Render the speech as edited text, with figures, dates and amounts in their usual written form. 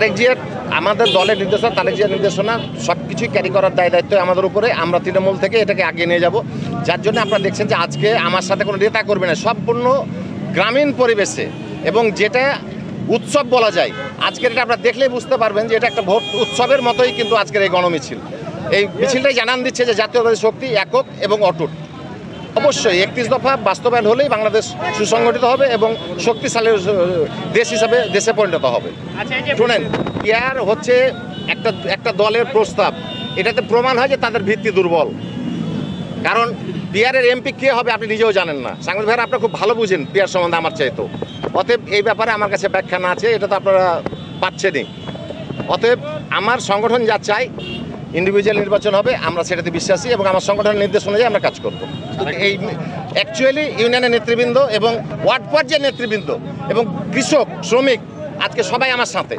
তারেক জিয়ার আমাদের দলের নির্দেশনা, তারেক জিয়ার নির্দেশনা সব কিছুই ক্যারি করার দায়িত্ব আমাদের উপরে। আমরা তৃণমূল থেকে এটাকে এগিয়ে নিয়ে যাব, যার জন্য আপনারা দেখছেন যে আজকে আমার সাথে কোনো নেতা করবে না, সম্পূর্ণ গ্রামীণ পরিবেশে এবং যেটা উৎসব বলা যায়। আজকের এটা আপনারা দেখলেই বুঝতে পারবেন যে এটা একটা ভোট উৎসবের মতোই কিন্তু আজকের এই গণমিছিল। এই মিছিলটাই জানান দিচ্ছে যে জাতীয়তাবাদী শক্তি একক এবং অটুট। অবশ্যই 31 দফা বাস্তবায়ন হলেই বাংলাদেশ সুসংগঠিত হবে এবং শক্তিশালী দেশ হিসাবে দেশে পরিণত হবে। শুনেন, ইয়ার হচ্ছে একটা দলের প্রস্তাব, এটাতে প্রমাণ হয় যে তাদের ভিত্তি দুর্বল। কারণ পিয়ারের এমপি কে হবে আপনি নিজেও জানেন না। সাংবাদিক ভাইরা আপনারা খুব ভালো বুঝেন পিয়ার সম্বন্ধে আমার চাইতো। অতএব এই ব্যাপারে আমার কাছে ব্যাখ্যা না আছে, এটা তো আপনারা পাচ্ছেনই। অতএব আমার সংগঠন যা চাই ইন্ডিভিজুয়াল নির্বাচন হবে, আমরা সেটাতে বিশ্বাসী এবং আমার সংগঠনের নির্দেশ অনুযায়ী আমরা কাজ করব। এই অ্যাকচুয়ালি ইউনিয়নের নেতৃবৃন্দ এবং ওয়ার্ড পর্যায়ের নেতৃবৃন্দ এবং কৃষক শ্রমিক আজকে সবাই আমার সাথে।